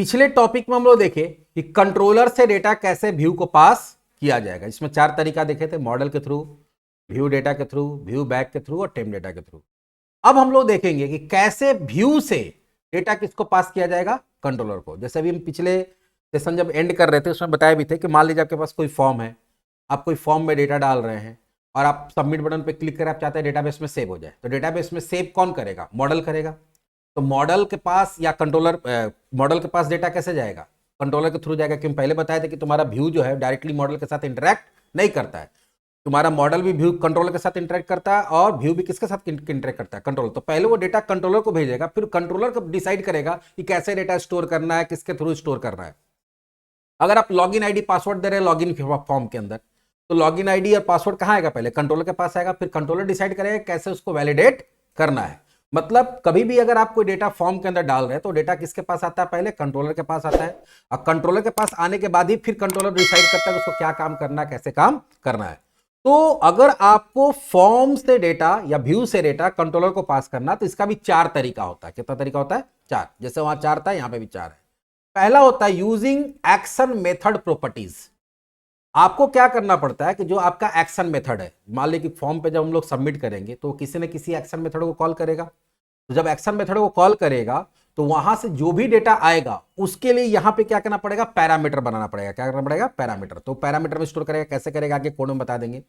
पिछले टॉपिक में हम लोग देखे कि कंट्रोलर से डेटा कैसे व्यू को पास किया जाएगा। इसमें 4 तरीका देखे थे, मॉडल के थ्रू, व्यू डेटा के थ्रू, व्यू बैक के थ्रू और टेम डेटा के थ्रू। अब हम लोग देखेंगे कि कैसे व्यू से डेटा किसको पास किया जाएगा, कंट्रोलर को। जैसे अभी हम पिछले सेशन जब एंड कर रहे थे उसमें बताया भी थे कि मान लीजिए आपके पास कोई फॉर्म है, आप कोई फॉर्म में डेटा डाल रहे हैं और आप सबमिट बटन पे क्लिक करें, आप चाहते हैं डेटाबेस में सेव हो जाए। तो डेटाबेस में सेव कौन करेगा, मॉडल करेगा। तो मॉडल के पास या कंट्रोलर, मॉडल के पास डेटा कैसे जाएगा, कंट्रोलर के थ्रू जाएगा। क्योंकि पहले बताया था कि तुम्हारा व्यू जो है डायरेक्टली मॉडल के साथ इंटरेक्ट नहीं करता है, तुम्हारा मॉडल भी व्यू कंट्रोलर के साथ इंटरेक्ट करता है और व्यू भी किसके साथ इंटरेक्ट करता है, कंट्रोलर। तो पहले वो डेटा कंट्रोलर को भेजेगा, फिर कंट्रोलर को डिसाइड करेगा कि कैसे डेटा स्टोर करना है, किसके थ्रू स्टोर करना है। अगर आप लॉगिन आईडी पासवर्ड दे रहे हैं लॉगिन फॉर्म के अंदर, तो लॉगिन आईडी और पासवर्ड कहां आएगा, पहले कंट्रोलर के पास आएगा, फिर कंट्रोलर डिसाइड करेगा कैसे उसको वैलिडेट करना है। मतलब कभी भी अगर आप कोई डेटा फॉर्म के अंदर डाल रहे हैं तो डेटा किसके पास आता है, पहले कंट्रोलर के पास आता है। और कंट्रोलर के पास आने के बाद ही फिर कंट्रोलर डिसाइड करता है उसको क्या काम करना है, कैसे काम करना है। तो अगर आपको फॉर्म से डेटा या व्यू से डेटा कंट्रोलर को पास करना, तो इसका भी 4 तरीका होता है। कितना तरीका होता है, 4। जैसे वहां 4 था, यहां पे भी 4 है। पहला होता है यूजिंग एक्शन मेथड प्रॉपर्टीज। आपको क्या करना पड़ता है कि जो आपका एक्शन मेथड है, मान लीजिए कि फॉर्म पे जब हम लोग सबमिट करेंगे तो किसी न किसी एक्शन मेथड को कॉल करेगा। तो जब एक्शन मेथड को कॉल करेगा तो वहां से जो भी डेटा आएगा उसके लिए यहां पे क्या करना पड़ेगा, पैरामीटर बनाना पड़ेगा। क्या करना पड़ेगा, पैरामीटर। तो पैरामीटर में स्टोर करेगा, कैसे करेगा आगे कोड में बता देंगे।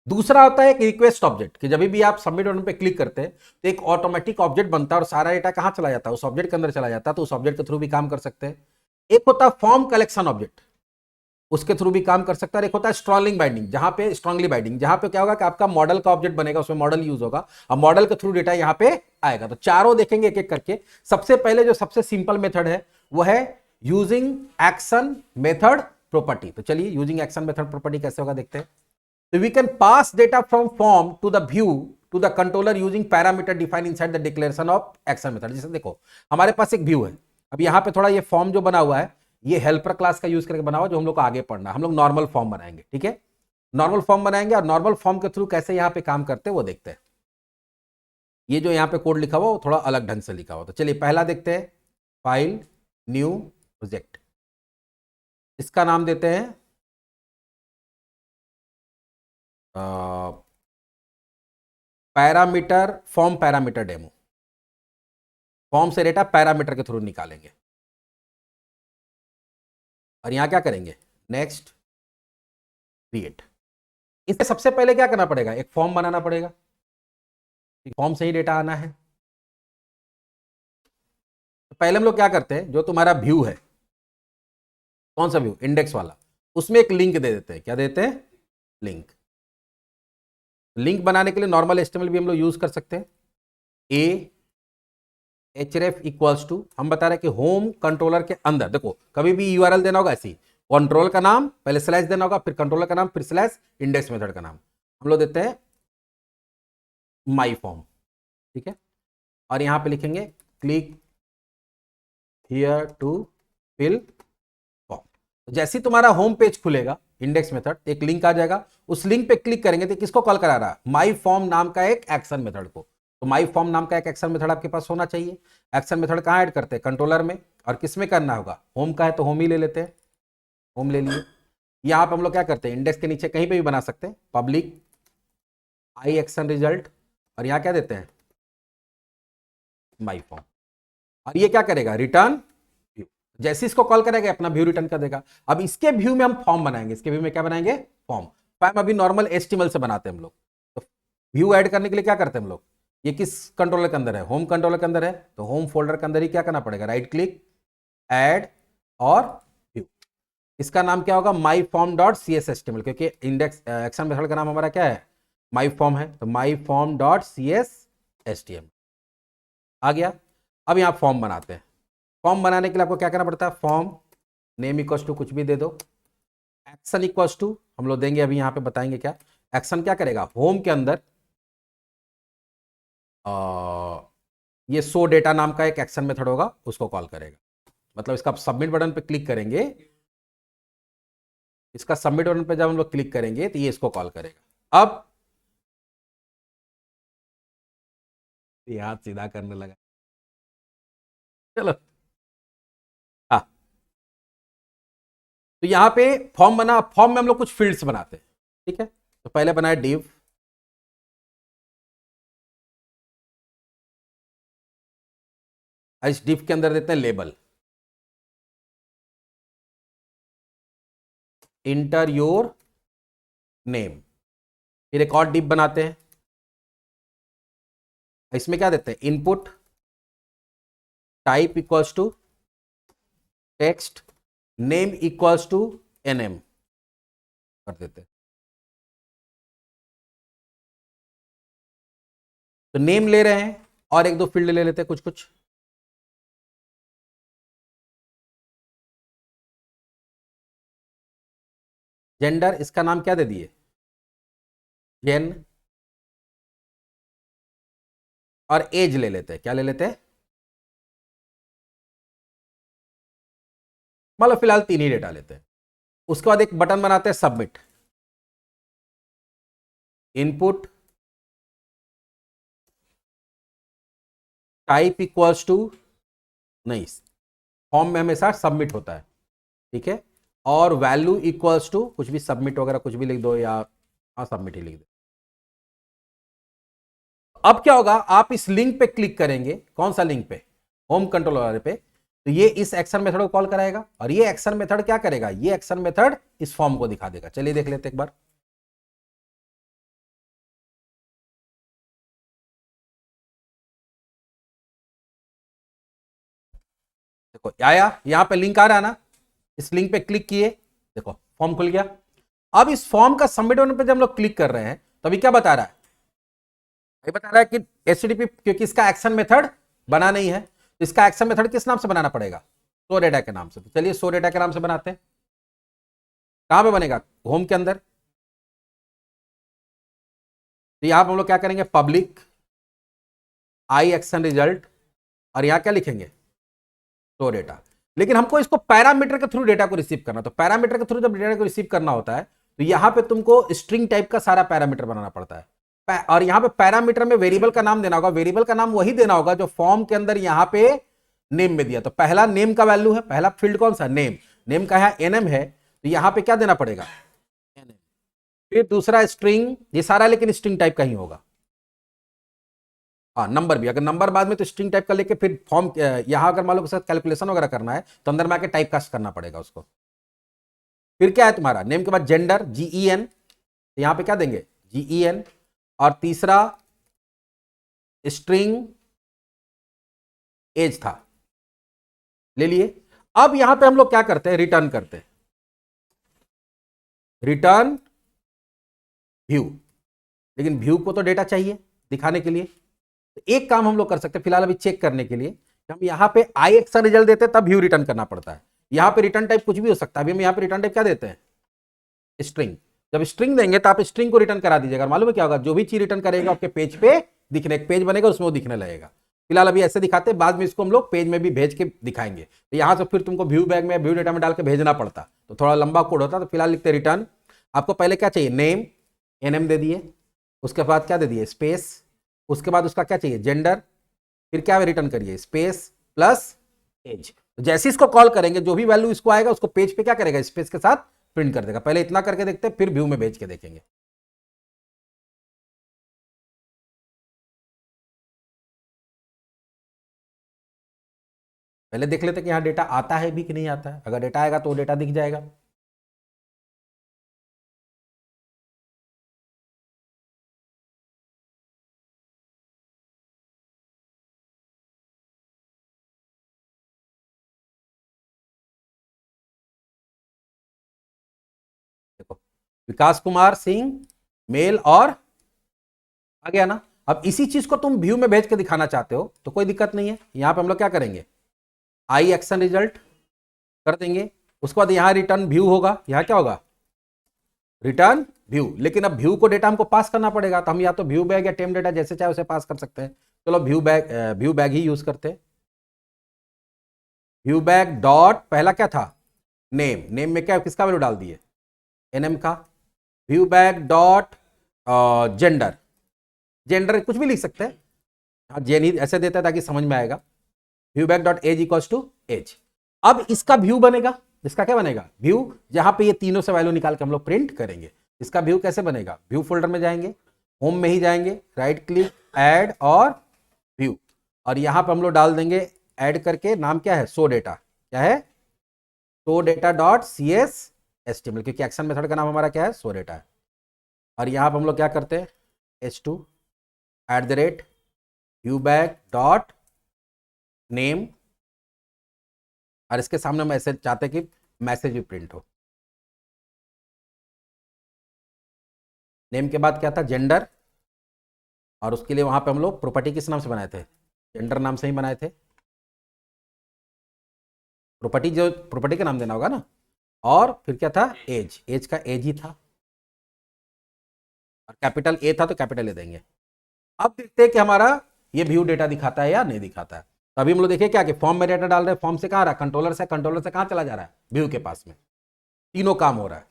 दूसरा होता है एक रिक्वेस्ट ऑब्जेक्ट, कि जब भी आप सबमिट बटन पे क्लिक करते हैं तो एक ऑटोमेटिक ऑब्जेक्ट बनता है और सारा डेटा कहां चला जाता है, उस ऑब्जेक्ट के अंदर चला जाता है। तो उस ऑब्जेक्ट के थ्रू भी काम कर सकते हैं। एक होता है फॉर्म कलेक्शन ऑब्जेक्ट, उसके थ्रू भी काम कर सकता है। एक होता है स्ट्रॉन्गली बाइंडिंग, जहां पे स्ट्रांगली बाइंडिंग, जहां पे क्या होगा कि आपका मॉडल का ऑब्जेक्ट बनेगा, उसमें मॉडल यूज होगा और मॉडल के थ्रू डेटा यहां पे आएगा। तो चारों देखेंगे एक एक करके। सबसे पहले जो सबसे सिंपल मेथड है वो है यूजिंग एक्शन मेथड प्रॉपर्टी। तो चलिए यूजिंग एक्शन मेथड प्रॉपर्टी कैसे होगा देखते हैं। So we can pass data from form to the view to the controller using parameter defined inside the declaration of action method। जैसे देखो हमारे पास एक व्यू है, अब यहाँ पे थोड़ा ये फॉर्म जो बना हुआ है ये हेल्पर क्लास का यूज करके बना हुआ, जो हम लोग को आगे पढ़ना है। हम लोग नॉर्मल फॉर्म बनाएंगे, ठीक है, नॉर्मल फॉर्म बनाएंगे और नॉर्मल फॉर्म के थ्रू कैसे यहाँ पे काम करते हैं वो देखते हैं। ये जो यहाँ पे कोड लिखा हुआ वो थोड़ा अलग ढंग से लिखा हुआ। तो चलिए पहला देखते हैं, फाइल न्यू प्रोजेक्ट, इसका नाम देते हैं parameter, form parameter demo. Form से डेटा पैरामीटर के थ्रू निकालेंगे और यहां क्या करेंगे, नेक्स्ट क्रिएट। इससे सबसे पहले क्या करना पड़ेगा, एक फॉर्म बनाना पड़ेगा। फॉर्म से ही डेटा आना है। तो पहले हम लोग क्या करते हैं, जो तुम्हारा व्यू है, कौन सा व्यू, इंडेक्स वाला, उसमें एक लिंक दे देते हैं। क्या देते हैं, लिंक। लिंक बनाने के लिए नॉर्मल एचटीएमएल भी हम लोग यूज कर सकते हैं। ए href इक्वल्स टू, हम बता रहे हैं कि होम कंट्रोलर के अंदर, देखो कभी भी यूआरएल देना होगा ऐसी, कंट्रोल का नाम पहले स्लैश देना होगा, फिर कंट्रोलर का नाम, फिर स्लैश इंडेक्स मेथड का नाम। हम लोग देते हैं माई फॉर्म, ठीक है, और यहां पे लिखेंगे click here to fill form. जैसे ही तुम्हारा होम पेज खुलेगा इंडेक्स मेथड, एक लिंक आ जाएगा, उस लिंक पे क्लिक करेंगे तो किसको कॉल करा रहा है, माई फॉर्म नाम का एक एक्शन मेथड को। तो माई फॉर्म नाम का एक एक्शन मेथड आपके पास होना चाहिए। एक्शन मेथड कहां ऐड करते हैं, कंट्रोलर में, और किस में करना होगा, होम का है तो होम ही ले लेते हैं, होम ले लिए। यहां पे हम लोग क्या करते हैं, इंडेक्स के नीचे कहीं पे भी बना सकते हैं, पब्लिक आई एक्शन रिजल्ट, और यहां क्या देते हैं, माई फॉर्म। और ये क्या करेगा, रिटर्न व्यू। जैसे इसको कॉल करेगा अपना व्यू रिटर्न कर देगा। अब इसके व्यू में हम फॉर्म बनाएंगे, इसके व्यू में क्या बनाएंगे, फॉर्म। फॉर्म अभी नॉर्मल एचटीएमएल से बनाते हैं हम लोग। तो व्यू ऐड करने के लिए क्या करते हैं हम लोग, ये किस कंट्रोलर के अंदर है, होम कंट्रोलर के अंदर है, तो होम फोल्डर के अंदर ही क्या करना पड़ेगा, राइट क्लिक, ऐड और व्यू। इसका नाम क्या होगा, my form dot C S HTML, क्योंकि इंडेक्स एक्शन मेथड का नाम हमारा क्या है, माई फॉर्म है, तो my form dot C S HTML आ गया। अब यहां फॉर्म बनाते हैं। फॉर्म बनाने के लिए आपको क्या करना पड़ता है, फॉर्म नेम इक्वल्स टू कुछ भी दे दो, एक्शन इक्वल्स टू हम लोग देंगे, अभी यहां पे बताएंगे क्या एक्शन क्या करेगा, होम के अंदर ये शो डेटा नाम का एक एक्शन मेथड होगा, उसको कॉल करेगा। मतलब इसका सबमिट बटन पे क्लिक करेंगे, इसका सबमिट बटन पे जब हम लोग क्लिक करेंगे तो ये इसको कॉल करेगा। अब ये हाथ सीधा करने लगा, चलो तो यहां पे फॉर्म बना, फॉर्म में हम लोग कुछ फील्ड्स बनाते हैं, ठीक है। तो पहले बनाए div, इस div के अंदर देते हैं लेबल, इंटर योर नेम। फिर एक और div बनाते हैं, इसमें क्या देते हैं, input type equals to text, name equals to nm कर देते हैं। तो नेम ले रहे हैं और एक दो फील्ड ले लेते हैं कुछ कुछ। जेंडर, इसका नाम क्या दे दिए, जेन, और एज ले लेते हैं, क्या ले लेते हैं, मतलब फिलहाल 3 ही डेटा लेते हैं। उसके बाद एक बटन बनाते हैं submit, input type equals to, नहीं फॉर्म में हमेशा सबमिट होता है, ठीक है, और वैल्यू इक्वल्स टू कुछ भी सबमिट वगैरह कुछ भी लिख दो, या हाँ सबमिट ही लिख दो। अब क्या होगा, आप इस लिंक पे क्लिक करेंगे, कौन सा लिंक पे, होम कंट्रोल वाले पे, तो ये इस एक्शन मेथड को कॉल कराएगा, और ये एक्शन मेथड क्या करेगा, ये एक्शन मेथड इस फॉर्म को दिखा देगा। चलिए देख लेते एक बार। देखो आया, यहां पे लिंक आ रहा है ना, इस लिंक पे क्लिक किए, देखो फॉर्म खुल गया। अब इस फॉर्म का सबमिट होने पे जब हम लोग क्लिक कर रहे हैं तो अभी क्या बता रहा है, ये बता रहा है कि एचटीटीपी, क्योंकि इसका एक्शन मेथड बना नहीं है, तो इसका एक्शन मेथड किस नाम से बनाना पड़ेगा, सो डेटा के नाम से। तो चलिए सो डेटा के नाम से बनाते हैं। कहां पे बनेगा, होम के अंदर। तो यहां पर हम लोग क्या करेंगे, पब्लिक आई एक्शन रिजल्ट, और यहां क्या लिखेंगे, सो डेटा। लेकिन हमको इसको पैरामीटर के थ्रू डेटा को रिसीव करना, तो पैरामीटर के थ्रू जब डेटा को रिसीव करना होता है तो यहां पे तुमको स्ट्रिंग टाइप का सारा पैरामीटर बनाना पड़ता है, और यहां पे पैरामीटर में वेरिएबल का नाम देना होगा। वेरिएबल का नाम वही देना होगा जो फॉर्म के अंदर यहां पे नेम में दिया। तो पहला नेम का वैल्यू है, पहला फील्ड कौन सा, नेम, नेम का है एनएम है, तो यहां पे क्या देना पड़ेगा, फिर दूसरा स्ट्रिंग, ये सारा लेकिन स्ट्रिंग टाइप का ही होगा। हाँ नंबर भी, अगर नंबर बाद में तो स्ट्रिंग टाइप का लेके फिर फॉर्म, यहां अगर मान लो कैलकुलेशन वगैरह करना है तो अंदर में आके टाइप कास्ट करना पड़ेगा उसको। फिर क्या है तुम्हारा, नेम के बाद जेंडर GEN, यहां पे क्या देंगे GEN, और तीसरा स्ट्रिंग एज था, ले लिए। अब यहां पे हम लोग क्या करते हैं, रिटर्न करते हैं, रिटर्न व्यू। लेकिन व्यू को तो डेटा चाहिए दिखाने के लिए, तो एक काम हम लोग कर सकते हैं फिलहाल अभी चेक करने के लिए, हम यहां पे आई एक्शन रिजल्ट देते हैं तब व्यू रिटर्न करना पड़ता है। यहां पे रिटर्न टाइप कुछ भी हो सकता है, अभी हम यहां पे रिटर्न टाइप क्या देते हैं, स्ट्रिंग। जब स्ट्रिंग देंगे तो आप स्ट्रिंग को रिटर्न करा दीजिएगा, मालूम है क्या होगा, जो भी चीज रिटर्न करेगा आपके पेज पे दिखने, एक पेज बनेगा उसमें वो दिखने लगेगा। फिलहाल अभी ऐसे दिखाते हैं, बाद में इसको हम लोग पेज में भी भेज के दिखाएंगे। तो यहां से फिर तुमको व्यू बैग में, व्यू डेटा में डाल के भेजना पड़ता, तो थोड़ा लंबा कोड होता। तो फिलहाल लिखते रिटर्न, आपको पहले क्या चाहिए, नेम, एनएम दे दिए, उसके बाद क्या दे दिए, स्पेस, उसके बाद उसका क्या चाहिए, जेंडर, फिर क्या रिटर्न करिए, स्पेस प्लस एज। जैसे इसको कॉल करेंगे जो भी वैल्यू इसको आएगा उसको पेज पे क्या करेगा, स्पेस के साथ प्रिंट कर देगा। पहले इतना करके देखते हैं, फिर व्यू में भेज के देखेंगे। पहले देख लेते कि यहां डेटा आता है भी कि नहीं आता है, अगर डेटा आएगा तो डेटा दिख जाएगा। देखो विकास कुमार सिंह मेल, और आ गया ना। अब इसी चीज को तुम व्यू में भेज के दिखाना चाहते हो तो कोई दिक्कत नहीं है, यहां पे हम लोग क्या करेंगे, आई एक्शन रिजल्ट कर देंगे, उसके बाद यहां रिटर्न व्यू होगा, यहां क्या होगा, रिटर्न व्यू। लेकिन अब व्यू को डेटा हमको पास करना पड़ेगा, तो हम या तो व्यू बैग या टेम डेटा जैसे चाहे उसे पास कर सकते हैं। चलो व्यू बैग ही यूज करते हैं। व्यू बैग डॉट पहला क्या था, नेम, नेम में क्या किसका वैल्यू डाल दिए, एनएम का। View bag dot gender, gender कुछ भी लिख सकते हैं, हाँ जेन ही ऐसे देता है ताकि समझ में आएगा। View bag dot age equals to age. अब इसका व्यू बनेगा, इसका क्या बनेगा व्यू, जहां पे ये तीनों से वैल्यू निकाल के हम लोग प्रिंट करेंगे। इसका व्यू कैसे बनेगा, व्यू फोल्डर में जाएंगे, होम में ही जाएंगे, राइट क्लिक ऐड और व्यू, और यहां पे हम लोग डाल देंगे ऐड करके नाम क्या है शो डेटा, क्या है show data dot C S HTML, क्योंकि एक्शन मेथड का नाम हमारा क्या है शो डेटा है। और यहां पर हम लोग क्या करते हैं h2 @ viewback डॉट नेम, और इसके सामने मैसेज चाहते हैं कि मैसेज भी प्रिंट हो। नेम के बाद क्या था जेंडर, और उसके लिए वहां पे हम लोग प्रॉपर्टी किस नाम से बनाए थे, जेंडर नाम से ही बनाए थे। प्रॉपर्टी जो प्रॉपर्टी का नाम देना होगा ना, और फिर क्या था एज, एज का एज ही था, और कैपिटल ए था तो कैपिटल ए देंगे। अब देखते हैं कि हमारा ये व्यू डेटा दिखाता है या नहीं दिखाता है। तो अभी हम लोग देखिए क्या कि फॉर्म में डेटा डाल रहे हैं, फॉर्म से कहाँ रहा कंट्रोलर से, कंट्रोलर से कहाँ चला जा रहा है व्यू के पास में, तीनों काम हो रहा है।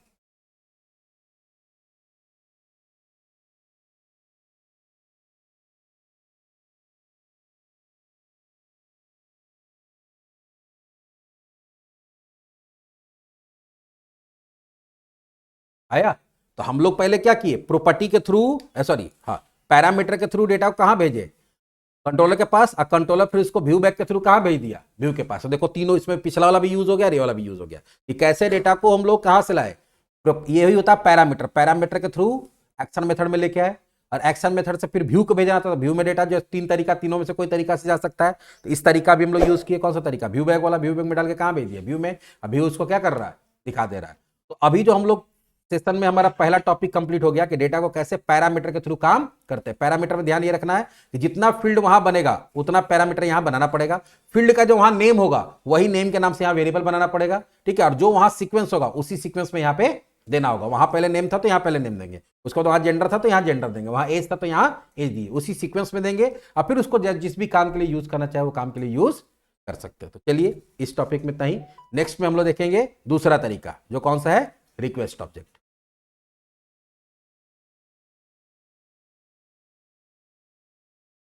आया, तो हम लोग पहले क्या किए प्रॉपर्टी के थ्रू, सॉरी हाँ पैरामीटर के थ्रू डेटा को कहाँ भेजे कंट्रोलर के पास, और कंट्रोलर फिर इसको व्यू बैक के थ्रू कहाँ भेज दिया व्यू के पास। तो देखो तीनों इसमें पिछला वाला भी यूज हो गया, ये वाला भी यूज हो गया कि कैसे डेटा को हम लोग कहाँ से लाए, ये ही होता है पैरामीटर, पैरामीटर के थ्रू एक्शन मेथड में लेके आए, और एक्शन मेथड से फिर व्यू को भेजना था, तो व्यू में डेटा जो तीन तरीका, तीनों में से कोई तरीका से जा सकता है, तो इस तरीका भी हम लोग यूज किए। कौन सा तरीका व्यू बैक वाला, व्यू बैक में डाल के कहाँ भेज दिया व्यू में, अब व्यू उसको क्या कर रहा है दिखा दे रहा है। तो अभी जो हम लोग सेशन में हमारा पहला टॉपिक कंप्लीट हो गया कि डेटा को कैसे पैरामीटर के थ्रू काम करते हैं। पैरामीटर में ध्यान ये रखना है कि जितना फील्ड वहां बनेगा उतना पैरामीटर यहां बनाना पड़ेगा। फील्ड का जो वहां नेम होगा वही नेम के नाम से यहां वेरिएबल बनाना पड़ेगा, ठीक है, और जो वहां सीक्वेंस होगा उसी सीक्वेंस में यहां पे देना होगा। वहां पहले नेम था तो यहां पहले नेम देंगे, उसको तो वहां जेंडर था तो यहां जेंडर देंगे, वहां एज था तो यहां एज दिए, उसी सीक्वेंस में देंगे, और फिर उसको जिस भी काम के लिए यूज करना चाहे वो काम के लिए यूज कर सकते हैं। तो चलिए इस टॉपिक में इतना ही। नेक्स्ट में हम लोग देखेंगे दूसरा तरीका, जो कौन सा है रिक्वेस्ट ऑब्जेक्ट।